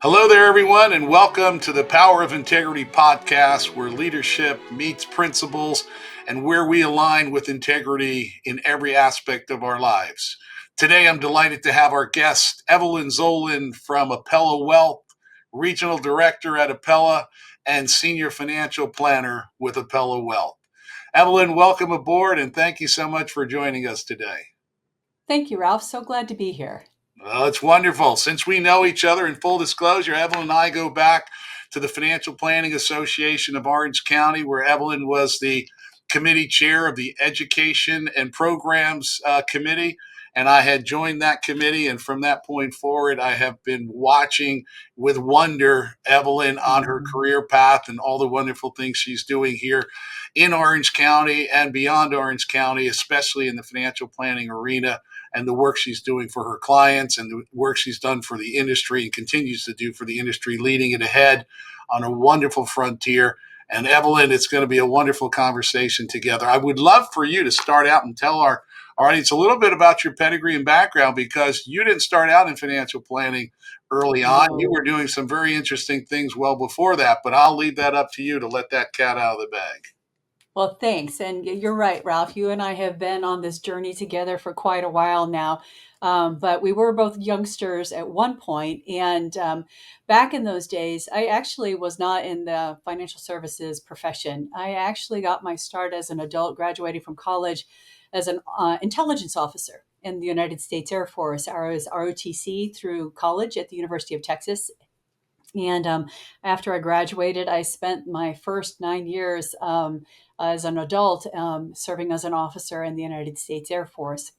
Hello there, everyone, and welcome to the Power of Integrity podcast, where leadership meets principles and where we align with integrity in every aspect of our lives. Today, I'm delighted to have our guest, Evelyn Zohlen from Apella Wealth, Regional Director at Apella and Senior Financial Planner with Apella Wealth. Evelyn, welcome aboard, and thank you so much for joining us today. Thank you, Ralph. So glad to be here. Well, it's wonderful. Since we know each other, in full disclosure, Evelyn and I go back to the Financial Planning Association of Orange County, where Evelyn was the committee chair of the Education and Programs Committee. And I had joined that committee. And from that point forward, I have been watching with wonder Evelyn on her career path and all the wonderful things she's doing here in Orange County and beyond Orange County, especially in the financial planning arena, and the work she's doing for her clients and the work she's done for the industry and continues to do for the industry, leading it ahead on a wonderful frontier. And Evelyn, it's going to be a wonderful conversation together. I would love for you to start out and tell our audience a little bit about your pedigree and background, because you didn't start out in financial planning early on. You No. were doing some very interesting things well before that, but I'll leave that up to you to let that cat out of the bag. Well, thanks. And you're right, Ralph. You and I have been on this journey together for quite a while now. But we were both youngsters at one point. And back in those days, I actually was not in the financial services profession. I actually got my start as an adult, graduating from college as an intelligence officer in the United States Air Force. I was ROTC through college at the University of Texas. And after I graduated, I spent my first 9 years as an adult serving as an officer in the United States Air Force.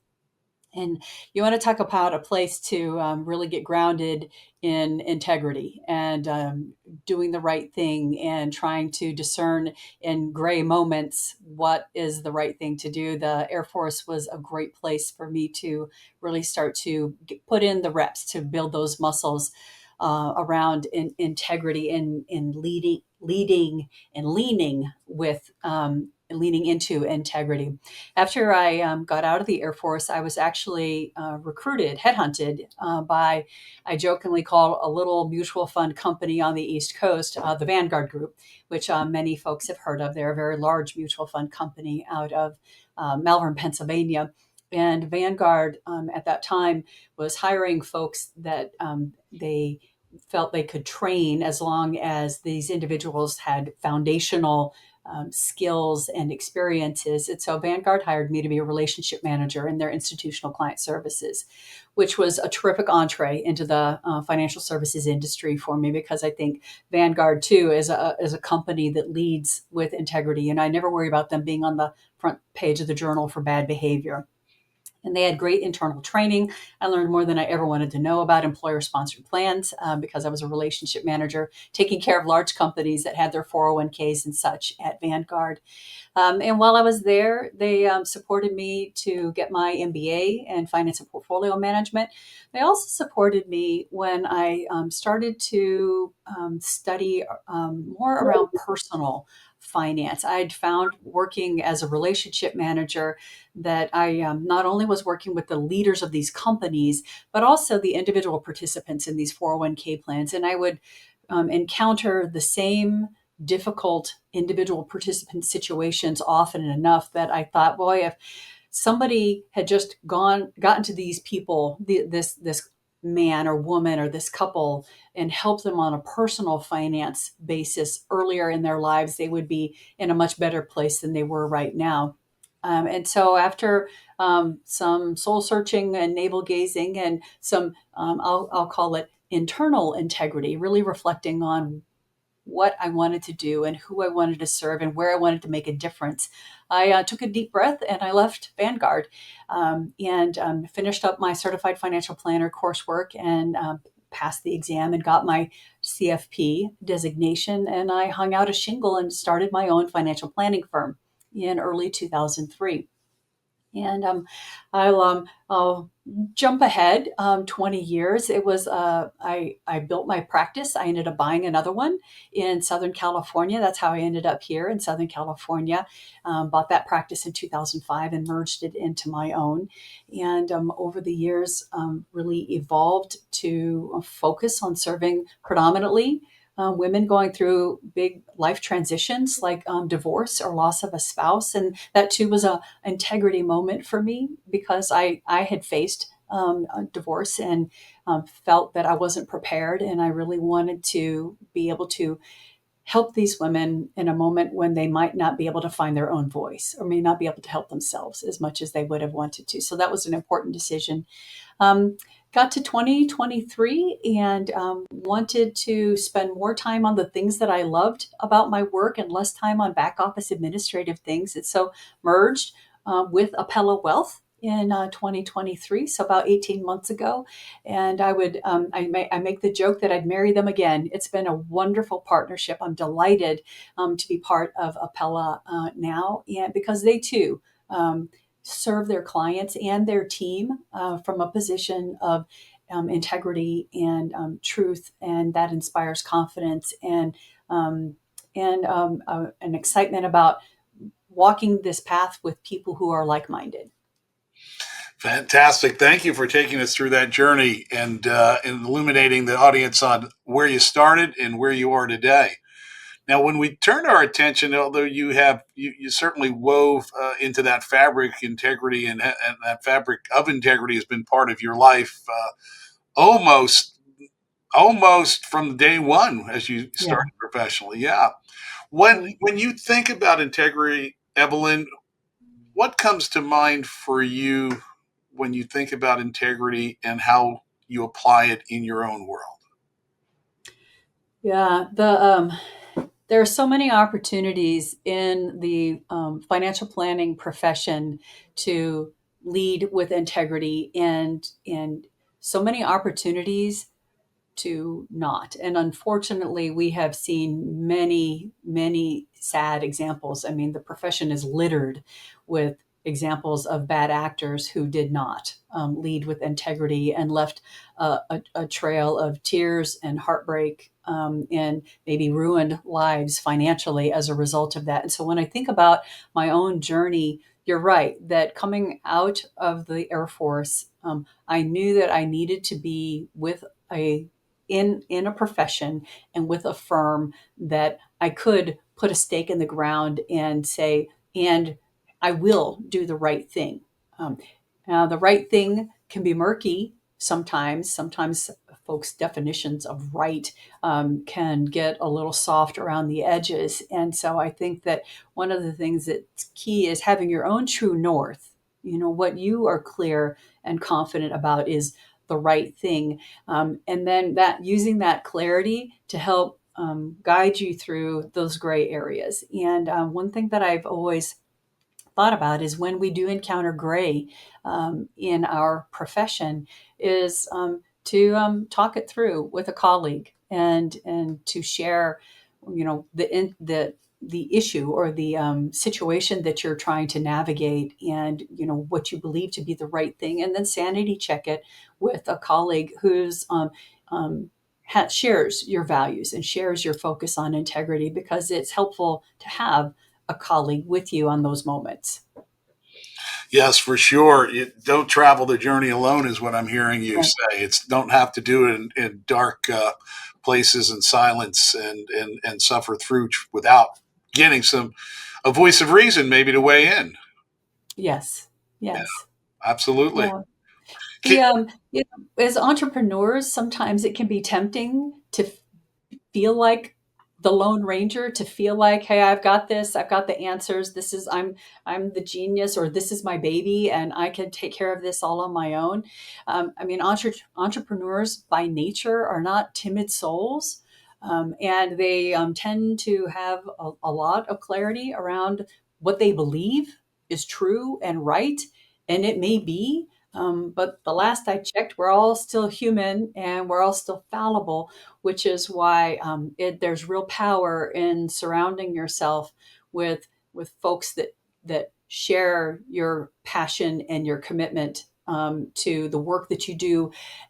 And you want to talk about a place to really get grounded in integrity and doing the right thing and trying to discern in gray moments what is the right thing to do. The Air Force was a great place for me to really start to put in the reps to build those muscles around integrity and leading and leaning into integrity. After I got out of the Air Force, I was actually recruited, headhunted by, I jokingly call a little mutual fund company on the East Coast, the Vanguard Group, which many folks have heard of. They're a very large mutual fund company out of Malvern, Pennsylvania. And Vanguard at that time was hiring folks that they felt they could train as long as these individuals had foundational skills and experiences. And so Vanguard hired me to be a relationship manager in their institutional client services, which was a terrific entree into the financial services industry for me, because I think Vanguard too is a company that leads with integrity, and I never worry about them being on the front page of the journal for bad behavior. And they had great internal training. I learned more than I ever wanted to know about employer-sponsored plans because I was a relationship manager taking care of large companies that had their 401ks and such at Vanguard. And while I was there, they supported me to get my MBA in finance and portfolio management. They also supported me when I started to study more around personal finance. I'd found working as a relationship manager that I not only was working with the leaders of these companies, but also the individual participants in these 401k plans. And I would encounter the same difficult individual participant situations often enough that I thought, boy, if somebody had just gotten to these people, this man or woman or this couple, and helped them on a personal finance basis earlier in their lives, they would be in a much better place than they were right now. And so after some soul searching and navel gazing and some, I'll call it internal integrity, really reflecting on what I wanted to do and who I wanted to serve and where I wanted to make a difference, I took a deep breath and I left Vanguard and finished up my certified financial planner coursework and passed the exam and got my CFP designation. And I hung out a shingle and started my own financial planning firm in early 2003. And I'll jump ahead 20 years. It was I built my practice. I ended up buying another one in Southern California. That's how I ended up here in Southern California. Bought that practice in 2005 and merged it into my own. And over the years, really evolved to focus on serving predominantly women going through big life transitions like divorce or loss of a spouse. And that too was a integrity moment for me because I had faced a divorce and felt that I wasn't prepared. And I really wanted to be able to help these women in a moment when they might not be able to find their own voice or may not be able to help themselves as much as they would have wanted to. So that was an important decision. Um, got to 2023 and wanted to spend more time on the things that I loved about my work and less time on back office administrative things. And so merged with Apella Wealth in 2023, so about 18 months ago. And I make the joke that I'd marry them again. It's been a wonderful partnership. I'm delighted to be part of Apella now, and because they too um, serve their clients and their team from a position of integrity and truth, and that inspires confidence um, and an excitement about walking this path with people who are like-minded. Fantastic. Thank you for taking us through that journey and illuminating the audience on where you started and where you are today. Now, when we turn our attention, although you certainly wove into that fabric integrity, and that fabric of integrity has been part of your life almost almost from day one as you Yeah. started professionally. Yeah. Right. When you think about integrity, Evelyn, what comes to mind for you when you think about integrity and how you apply it in your own world? Yeah. There are so many opportunities in the financial planning profession to lead with integrity and so many opportunities to not. And unfortunately, we have seen many, many sad examples. I mean, the profession is littered with examples of bad actors who did not lead with integrity and left a trail of tears and heartbreak and maybe ruined lives financially as a result of that. And so when I think about my own journey, you're right that coming out of the Air Force, I knew that I needed to be with a in a profession and with a firm that I could put a stake in the ground and say, and I will do the right thing. Um, Now, the right thing can be murky sometimes. Sometimes folks' definitions of right can get a little soft around the edges. And so I think that one of the things that's key is having your own true north. You know, what you are clear and confident about is the right thing, and then that using that clarity to help guide you through those gray areas. And one thing that I've always thought about is when we do encounter gray in our profession is to talk it through with a colleague and to share, you know, the issue or the situation that you're trying to navigate, and you know what you believe to be the right thing, and then sanity check it with a colleague who's um, shares your values and shares your focus on integrity, because it's helpful to have a colleague with you on those moments. Yes, for sure. You don't travel the journey alone, is what I'm hearing you Right. say. It's don't have to do it in dark places and silence and suffer through without getting a voice of reason maybe to weigh in. Yes. Yeah, Yes. absolutely. Yeah. You know, as entrepreneurs, sometimes it can be tempting to feel like the lone ranger, to feel like, hey, I've got this, I've got the answers, this is I'm the genius, or this is my baby and I can take care of this all on my own. I mean, entrepreneurs by nature are not timid souls, and they tend to have a lot of clarity around what they believe is true and right, and it may be, but the last I checked, we're all still human and we're all still fallible, which is why there's real power in surrounding yourself with folks that share your passion and your commitment to the work that you do,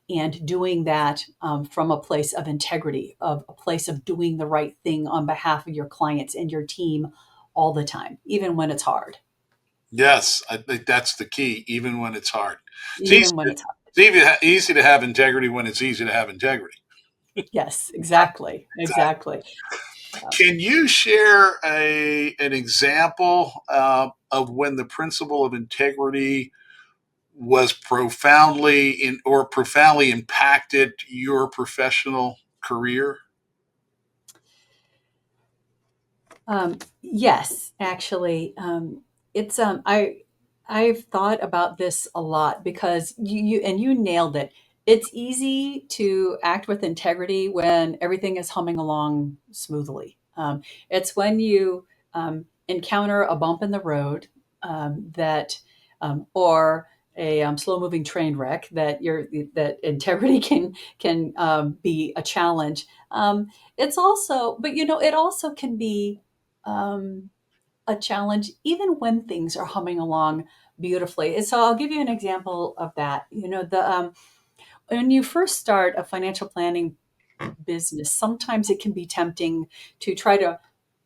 and doing that from a place of integrity, of a place of doing the right thing on behalf of your clients and your team all the time, even when it's hard. Yes, I think that's the key, even when it's hard. It's easy, Even when it's hard. easy to have integrity when it's easy to have integrity. Yes, exactly. Exactly. Exactly. Can you share an example of when the principle of integrity was profoundly impacted your professional career? Yes, actually, it's I've thought about this a lot because you nailed it. It's easy to act with integrity when everything is humming along smoothly. It's when you encounter a bump in the road, that or a slow moving train wreck, that integrity can be a challenge. It's also, but it also can be um, a challenge even when things are humming along beautifully. And so I'll give you an example of that. The when you first start a financial planning business, sometimes it can be tempting to try to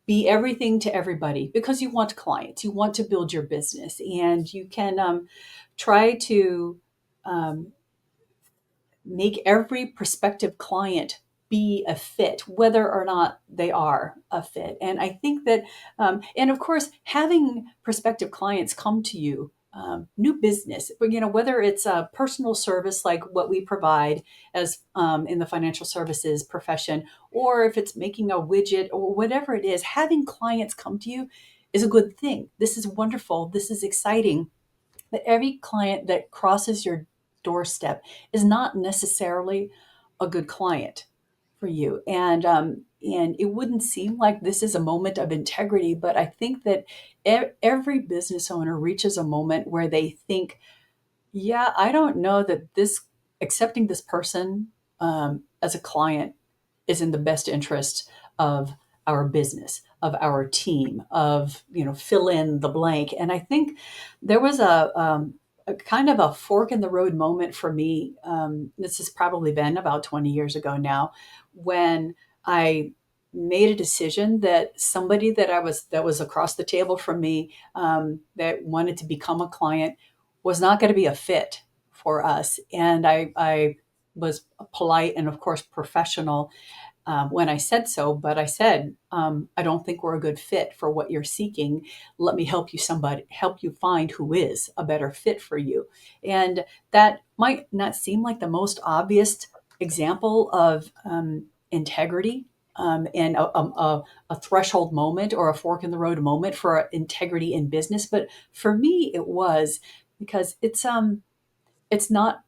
be everything to everybody because you want clients, you want to build your business, and you can try to um, make every prospective client be a fit, whether or not they are a fit. And I think that, and of course, having prospective clients come to you, new business, but whether it's a personal service like what we provide as in the financial services profession, or if it's making a widget or whatever it is, having clients come to you is a good thing. This is wonderful. This is exciting, that every client that crosses your doorstep is not necessarily a good client for you. And it wouldn't seem like this is a moment of integrity, but I think that every business owner reaches a moment where they think, yeah, I don't know that this accepting this person as a client is in the best interest of our business, of our team, of fill in the blank. And I think there was a kind of a fork in the road moment for me. This has probably been about 20 years ago now, when I made a decision that somebody that was across the table from me, that wanted to become a client, was not going to be a fit for us. And I was polite and, of course, professional when I said so, but I said, I don't think we're a good fit for what you're seeking. Let me help you find who is a better fit for you. And that might not seem like the most obvious example of integrity, and a threshold moment or a fork in the road moment for integrity in business. But for me, it was because it's not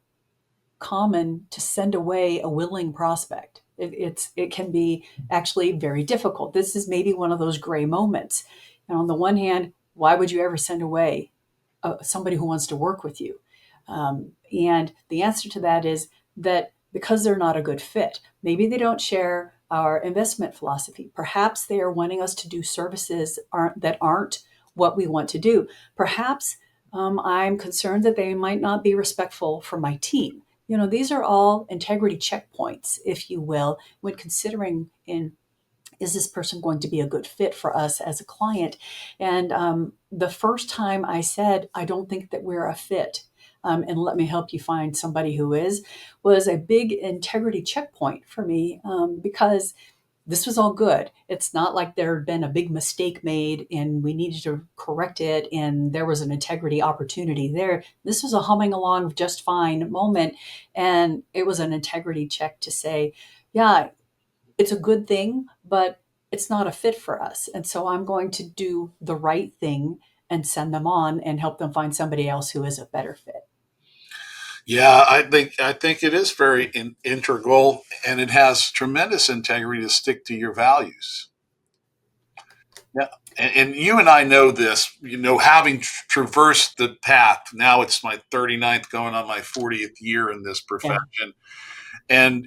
common to send away a willing prospect. It can be actually very difficult. This is maybe one of those gray moments. And on the one hand, why would you ever send away somebody who wants to work with you? And the answer to that is that because they're not a good fit. Maybe they don't share our investment philosophy. Perhaps they are wanting us to do services that aren't what we want to do. Perhaps I'm concerned that they might not be respectful for my team. These are all integrity checkpoints, if you will, when considering in is this person going to be a good fit for us as a client? And the first time I said, I don't think that we're a fit, and let me help you find somebody who is, was a big integrity checkpoint for me, because this was all good. It's not like there had been a big mistake made and we needed to correct it and there was an integrity opportunity there. This was a humming along just fine moment. And it was an integrity check to say, yeah, it's a good thing, but it's not a fit for us. And so I'm going to do the right thing and send them on and help them find somebody else who is a better fit. Yeah, I think it is very integral, and it has tremendous integrity to stick to your values. Yeah, and you and I know this. Having traversed the path. Now it's my 39th, going on my 40th year in this Yeah. profession, and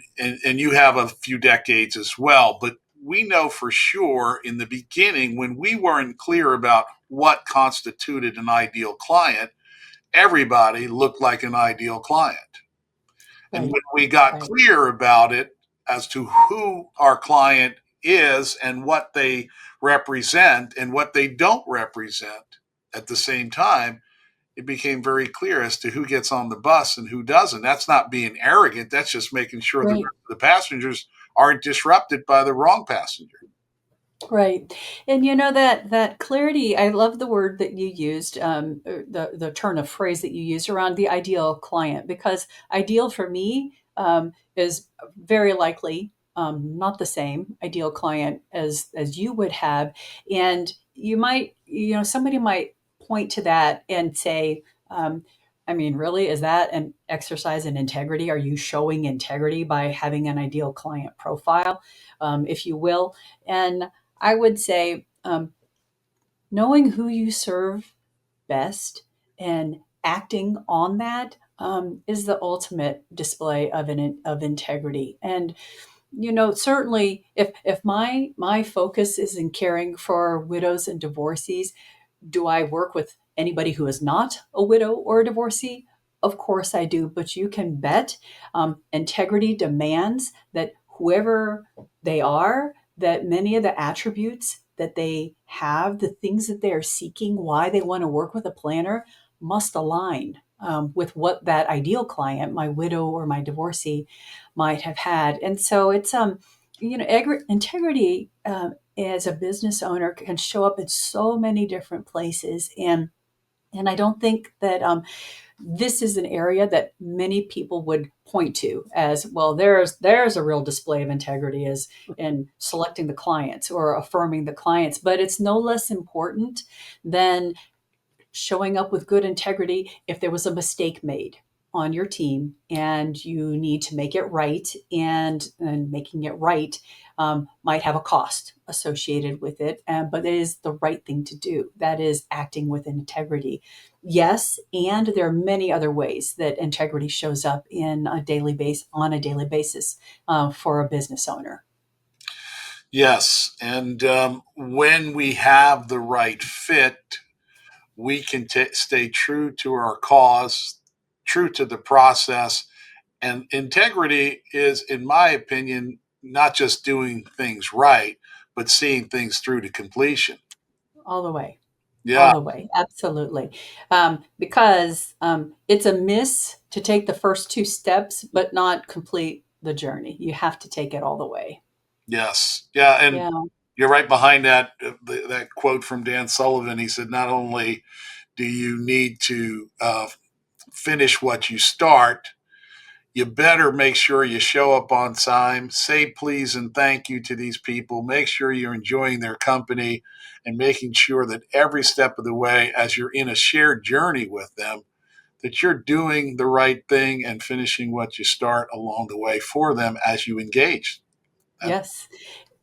you have a few decades as well. But we know for sure in the beginning when we weren't clear about what constituted an ideal client, everybody looked like an ideal client. And Right. when we got Right. clear about it as to who our client is and what they represent and what they don't represent at the same time, it became very clear as to who gets on the bus and who doesn't. That's not being arrogant. That's just making sure the rest Right. of the passengers aren't disrupted by the wrong passenger. Right. And that clarity, I love the word that you used, the turn of phrase that you used around the ideal client, because ideal for me is very likely not the same ideal client as you would have. And somebody might point to that and say, I mean, really, is that an exercise in integrity? Are you showing integrity by having an ideal client profile, if you will? And I would say knowing who you serve best and acting on that is the ultimate display of integrity. And certainly, if my focus is in caring for widows and divorcees, do I work with anybody who is not a widow or a divorcee? Of course I do, but you can bet integrity demands that whoever they are, that many of the attributes that they have, the things that they are seeking, why they want to work with a planner, must align with what that ideal client, my widow or my divorcee, might have had. And so it's integrity as a business owner can show up in so many different places. And I don't think that this is an area that many people would point to as well. There's a real display of integrity as in selecting the clients or affirming the clients, but it's no less important than showing up with good integrity if there was a mistake made on your team and you need to make it right, and making it right might have a cost associated with it, but it is the right thing to do. That is acting with integrity. Yes, and there are many other ways that integrity shows up on a daily basis for a business owner. Yes. And when we have the right fit, we can stay true to our cause, true to the process. And integrity is, in my opinion, not just doing things right, but seeing things through to completion. All the way. All Yeah, the way, absolutely. Because it's a miss to take the first two steps, but not complete the journey. You have to take it all the way. yes. Yeah. And Yeah. you're right behind that, that quote from Dan Sullivan. He said, not only do you need to finish what you start, you better make sure you show up on time, say please and thank you to these people, make sure you're enjoying their company, and making sure that every step of the way, as you're in a shared journey with them, that you're doing the right thing and finishing what you start along the way for them as you engage. That, Yes.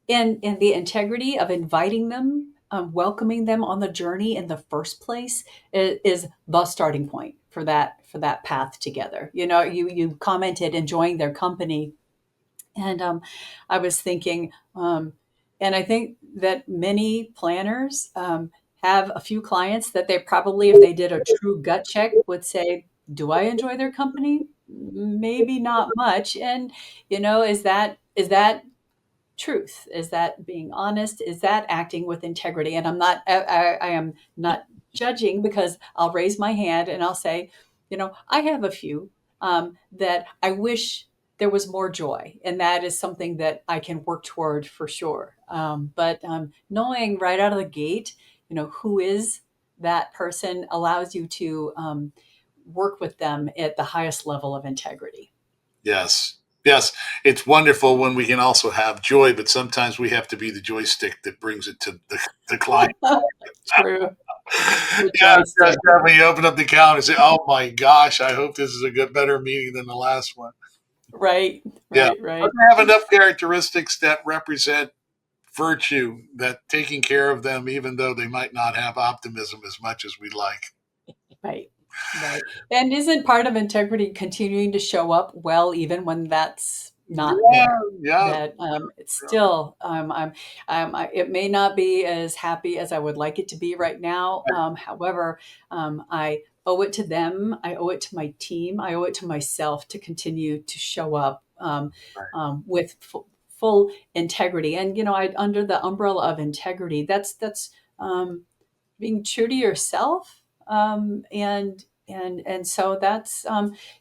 And the integrity of inviting them, welcoming them on the journey in the first place is the starting point for that path together. You commented enjoying their company. And I was thinking, and I think that many planners have a few clients that they probably, if they did a true gut check, would say, "Do I enjoy their company? Maybe not much." And is that truth? Is that being honest? Is that acting with integrity? And I am not judging, because I'll raise my hand and I'll say, I have a few that I wish there was more joy. And that is something that I can work toward for sure. But knowing right out of the gate, who is that person allows you to work with them at the highest level of integrity. yes. Yes, it's wonderful when we can also have joy, but sometimes we have to be the joystick that brings it to the client. True. The Yeah, joystick. when you open up the calendar and say, "Oh my gosh, I hope this is a better meeting than the last one." Right, Yeah, right, but right, they have enough characteristics that represent virtue, that taking care of them, even though they might not have optimism as much as we'd like. right, right. And isn't part of integrity continuing to show up well, even when that's not Yeah, there. yeah. That it's still, it may not be as happy as I would like it to be right now. However, I owe it to them. I owe it to my team. I owe it to myself to continue to show up with full integrity. And under the umbrella of integrity, that's um, being true to yourself, and so that's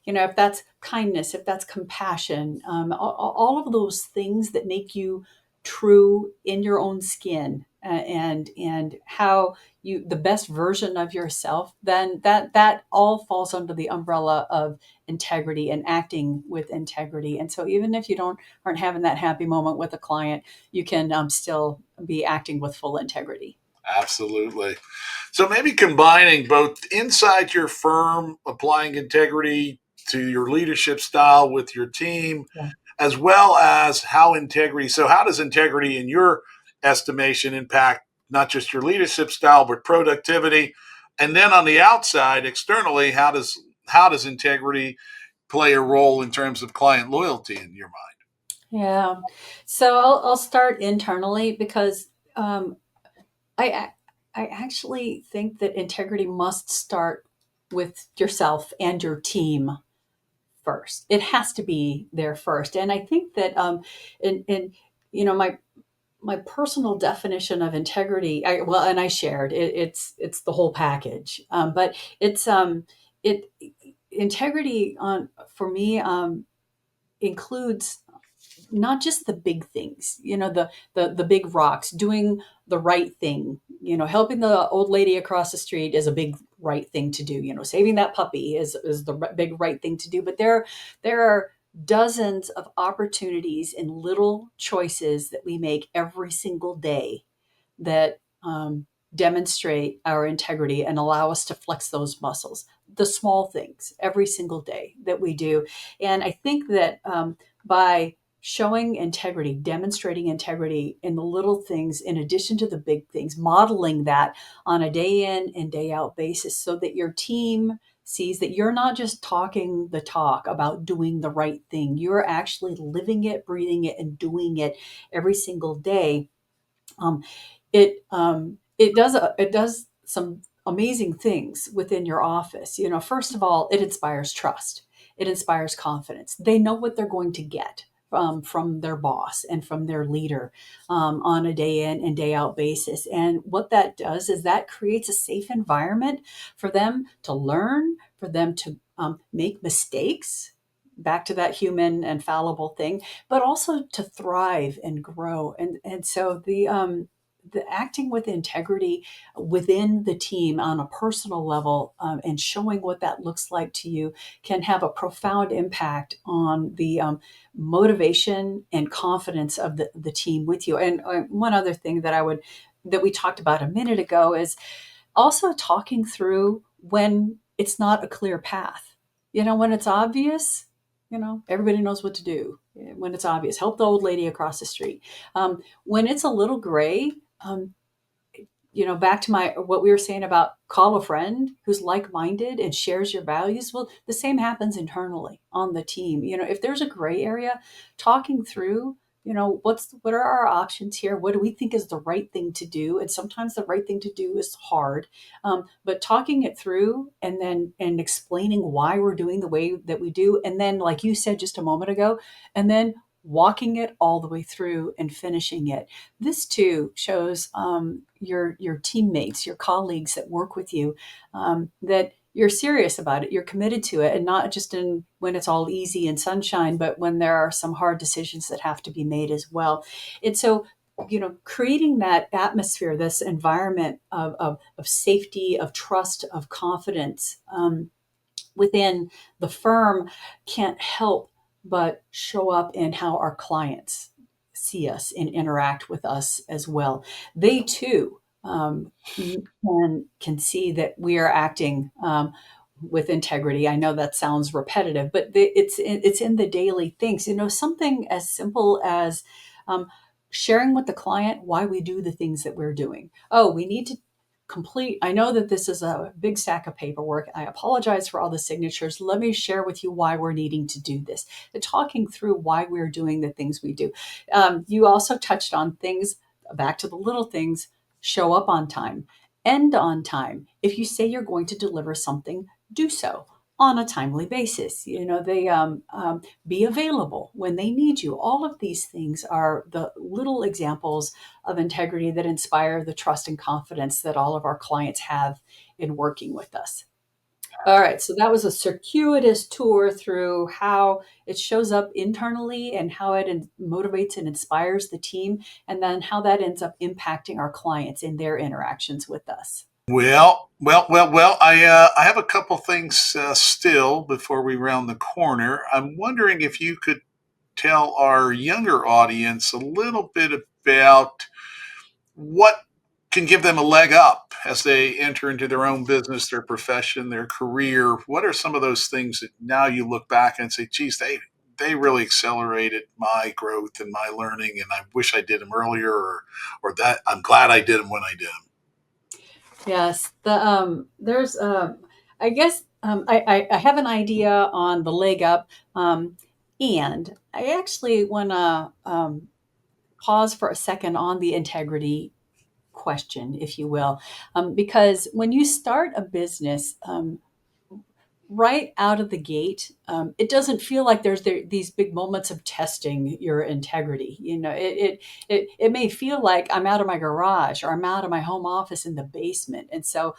if that's kindness, if that's compassion, all of those things that make you true in your own skin, and how you the best version of yourself, then that all falls under the umbrella of integrity and acting with integrity. And so even if you aren't having that happy moment with a client, you can still be acting with full integrity. Absolutely. So maybe combining both inside your firm, applying integrity to your leadership style with your team, Yeah. as well as how integrity. So, how does integrity, in your estimation, impact not just your leadership style but productivity? And then on the outside, externally, how does integrity play a role in terms of client loyalty in your mind? Yeah. So I'll start internally because I I actually think that integrity must start with yourself and your team first. It has to be there first. And I think that in my personal definition of integrity, and I shared it, it's the whole package. But it's it integrity on for me includes not just the big things, the big rocks, doing the right thing, helping the old lady across the street is a big right thing to do, saving that puppy is the big right thing to do. But there are dozens of opportunities and little choices that we make every single day that demonstrate our integrity and allow us to flex those muscles. The small things every single day that we do. And I think that by showing integrity, demonstrating integrity in the little things, in addition to the big things, modeling that on a day in and day out basis, so that your team sees that you're not just talking the talk about doing the right thing, you're actually living it, breathing it, and doing it every single day. um, it does some amazing things within your office. First of all, it inspires trust. It inspires confidence. They know what they're going to get from their boss and from their leader on a day in and day out basis. And what that does is that creates a safe environment for them to learn, for them to make mistakes. Back to that human and fallible thing, but also to thrive and grow. And so the acting with integrity within the team on a personal level, and showing what that looks like to you, can have a profound impact on the motivation and confidence of the team with you. And one other thing that we talked about a minute ago is also talking through when it's not a clear path. When it's obvious, everybody knows what to do. When it's obvious, help the old lady across the street. When it's a little gray, back to my what we were saying about call a friend who's like-minded and shares your values. Well, the same happens internally on the team. If there's a gray area, talking through, what are our options here? What do we think is the right thing to do? And sometimes the right thing to do is hard, but talking it through and explaining why we're doing the way that we do, and then, like you said just a moment ago, and then walking it all the way through and finishing it. This too shows your teammates, your colleagues that work with you, that you're serious about it, you're committed to it, and not just in when it's all easy and sunshine, but when there are some hard decisions that have to be made as well. And so, creating that atmosphere, this environment of safety, of trust, of confidence within the firm can't help but show up in how our clients see us and interact with us as well. They too can see that we are acting with integrity. I know that sounds repetitive, but it's in the daily things. Something as simple as um, sharing with the client why we do the things that we're doing. Oh, we need to complete. I know that this is a big stack of paperwork. I apologize for all the signatures. Let me share with you why we're needing to do this. The talking through why we're doing the things we do. You also touched on things, back to the little things: show up on time, end on time. If you say you're going to deliver something, do so on a timely basis. They be available when they need you. All of these things are the little examples of integrity that inspire the trust and confidence that all of our clients have in working with us. All right, so that was a circuitous tour through how it shows up internally and how it motivates and inspires the team, and then how that ends up impacting our clients in their interactions with us. Well. I have a couple things still before we round the corner. I'm wondering if you could tell our younger audience a little bit about what can give them a leg up as they enter into their own business, their profession, their career. What are some of those things that now you look back and say, geez, they really accelerated my growth and my learning, and I wish I did them earlier, or that I'm glad I did them when I did them. Yes, there's I guess I have an idea on the leg up, and I actually want to pause for a second on the integrity question, if you will, because when you start a business, right out of the gate, it doesn't feel like there's these big moments of testing your integrity. It may feel like I'm out of my garage or I'm out of my home office in the basement, and so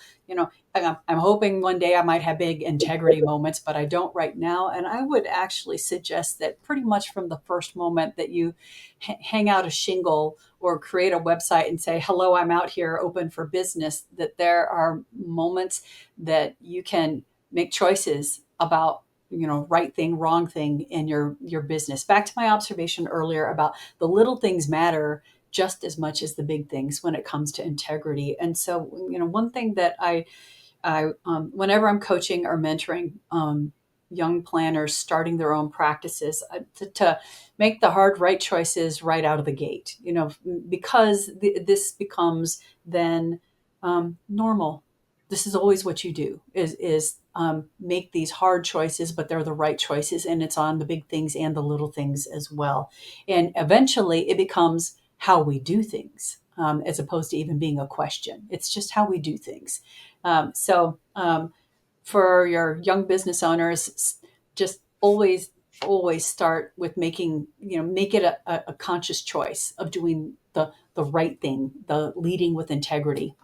I'm hoping one day I might have big integrity moments, but I don't right now. And I would actually suggest that pretty much from the first moment that you hang out a shingle or create a website and say, "Hello, I'm out here, open for business," that there are moments that you can make choices about, right thing, wrong thing in your business. Back to my observation earlier about the little things matter just as much as the big things when it comes to integrity. And so, one thing that I whenever I'm coaching or mentoring young planners starting their own practices, to make the hard right choices right out of the gate, because this becomes then normal. This is always what you do, is make these hard choices, but they're the right choices, and it's on the big things and the little things as well. And eventually it becomes how we do things, as opposed to even being a question. It's just how we do things. So for your young business owners, just always start with make it a conscious choice of doing the right thing, the leading with integrity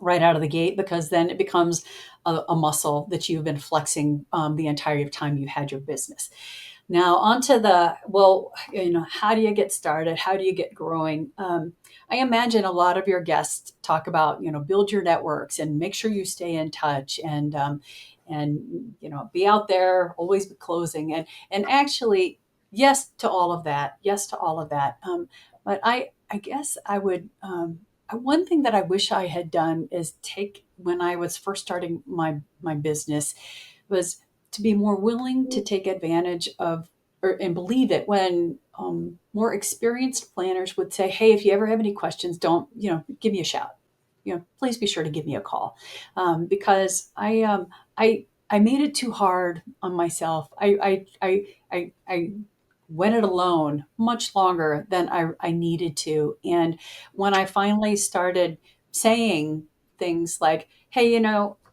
right out of the gate, because then it becomes a muscle that you've been flexing the entire time you had your business. Now, onto how do you get started? How do you get growing? I imagine a lot of your guests talk about, build your networks and make sure you stay in touch, and be out there, always be closing, and actually, yes to all of that. Yes to all of that. But I guess I would. One thing that I wish I had done is take when I was first starting my business was to be more willing to take advantage of and believe it when more experienced planners would say, "Hey, if you ever have any questions, don't give me a shout. Please be sure to give me a call," because I made it too hard on myself. I went it alone much longer than I needed to, and when I finally started saying things like, "Hey,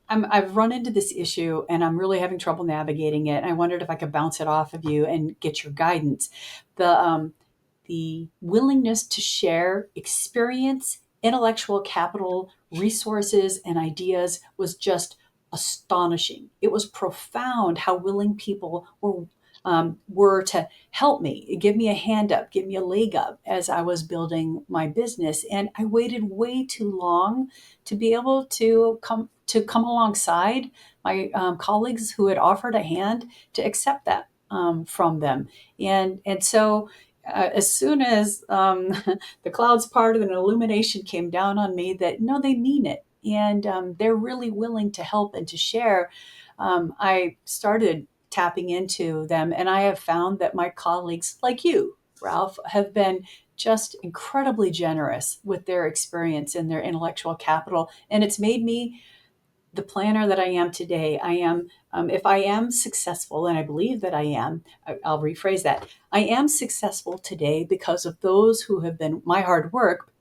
I've run into this issue and I'm really having trouble navigating it. And I wondered if I could bounce it off of you and get your guidance." The willingness to share experience, intellectual capital, resources, and ideas was just astonishing. It was profound how willing people were to help me, give me a hand up, give me a leg up as I was building my business. And I waited way too long to be able to come alongside my colleagues who had offered a hand, to accept that from them. And so as soon as the clouds parted and illumination came down on me that no, they mean it, and they're really willing to help and to share, I started tapping into them. And I have found that my colleagues, like you, Ralph, have been just incredibly generous with their experience and their intellectual capital. And it's made me the planner that I am today. I am, if I am successful, and I believe that I am, I'll rephrase that. I am successful today because of those who have been my hard work,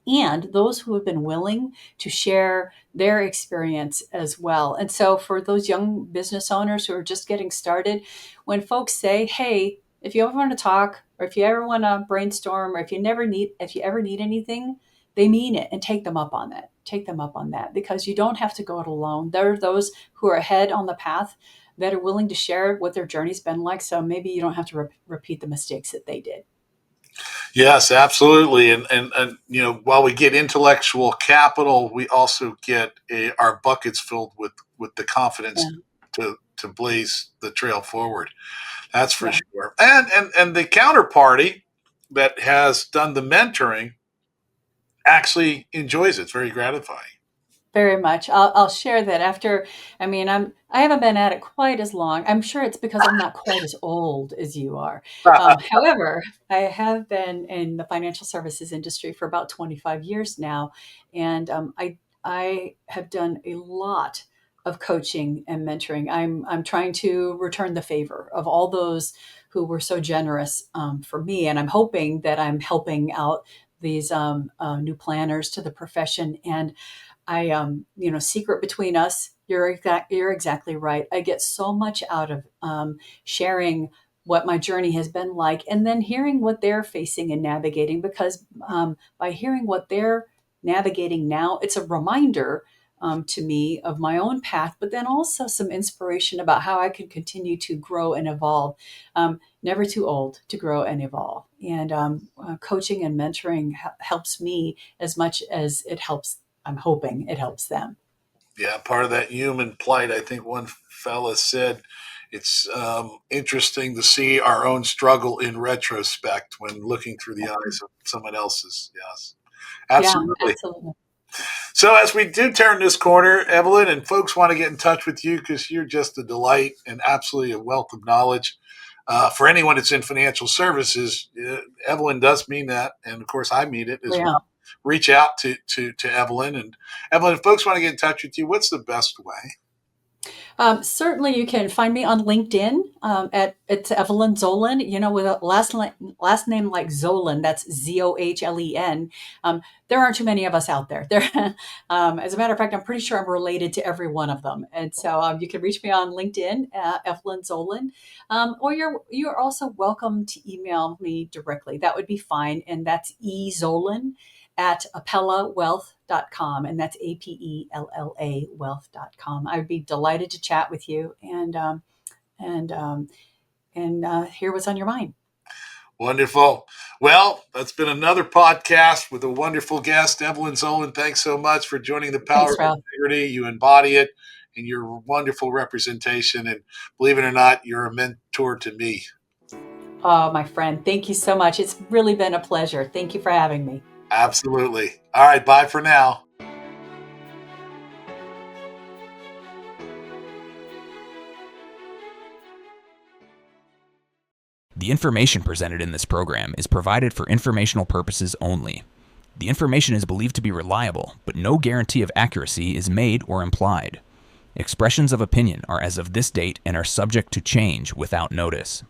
and those who have been willing to share their experience as well. And so, for those young business owners who are just getting started, when folks say, "Hey, if you ever want to talk, or if you ever want to brainstorm, or if you ever need anything," they mean it, and take them up on that. Take them up on that, because you don't have to go it alone. There are those who are ahead on the path that are willing to share what their journey's been like. So maybe you don't have to repeat the mistakes that they did. Yes, absolutely. And while we get intellectual capital, we also get our buckets filled with the confidence Yeah. to blaze the trail forward. That's for Yeah. sure. And the counterparty that has done the mentoring actually enjoys it. It's very gratifying. Very much. I'll share that after. I mean, I haven't been at it quite as long. I'm sure it's because I'm not quite as old as you are. However, I have been in the financial services industry for about 25 years now, and I have done a lot of coaching and mentoring. I'm trying to return the favor of all those who were so generous for me, and I'm hoping that I'm helping out these new planners to the profession. And secret between us, you're exactly right. I get so much out of sharing what my journey has been like, and then hearing what they're facing and navigating, because by hearing what they're navigating now, it's a reminder to me of my own path, but then also some inspiration about how I can continue to grow and evolve. Never too old to grow and evolve. And coaching and mentoring helps me as much as it helps. I'm hoping it helps them. Yeah, part of that human plight. I think one fella said it's interesting to see our own struggle in retrospect when looking through the eyes of someone else's. Yes, Yeah, absolutely. absolutely. So as we do turn this corner, Evelyn, and folks want to get in touch with you because you're just a delight and absolutely a wealth of knowledge. For anyone that's in financial services, Evelyn does mean that, and of course I mean it as Yeah. well. Reach out to Evelyn, and Evelyn, if folks want to get in touch with you, what's the best way? Certainly, you can find me on LinkedIn at it's Evelyn Zohlen. With a last name like Zohlen, that's Zohlen. There aren't too many of us out there. As a matter of fact, I'm pretty sure I'm related to every one of them. And so you can reach me on LinkedIn, Evelyn Zohlen, or you're also welcome to email me directly. That would be fine, and that's ezohlen at apellawealth.com, and that's APELLA wealth.com. I would be delighted to chat with you and hear what's on your mind. Wonderful. Well, that's been another podcast with a wonderful guest, Evelyn Zohlen. Thanks so much for joining the Power Thanks, of Ralph. Integrity. You embody it in your wonderful representation. And believe it or not, you're a mentor to me. Oh, my friend, thank you so much. It's really been a pleasure. Thank you for having me. Absolutely. All right. Bye for now. The information presented in this program is provided for informational purposes only. The information is believed to be reliable, but no guarantee of accuracy is made or implied. Expressions of opinion are as of this date and are subject to change without notice.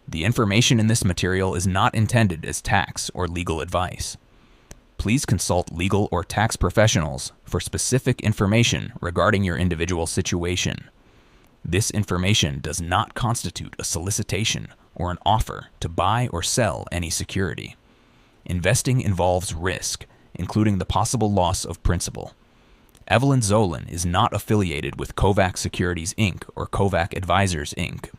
The information in this material is not intended as tax or legal advice. Please consult legal or tax professionals for specific information regarding your individual situation. This information does not constitute a solicitation or an offer to buy or sell any security. Investing involves risk, including the possible loss of principal. Evelyn Zohlen is not affiliated with Kovac Securities Inc. or Kovac Advisors Inc.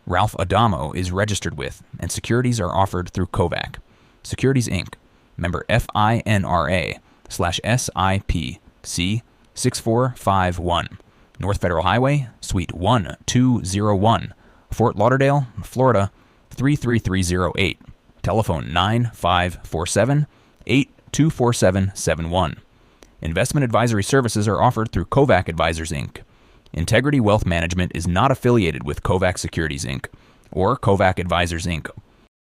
Ralph Adamo is registered with, and securities are offered through Kovac Securities Inc., member FINRA/SIPC 6451, North Federal Highway, Suite 1201, Fort Lauderdale, Florida 33308. Telephone 9547-824771. Investment advisory services are offered through Kovac Advisors Inc. Integrity Wealth Management is not affiliated with Kovac Securities Inc. or Kovac Advisors Inc.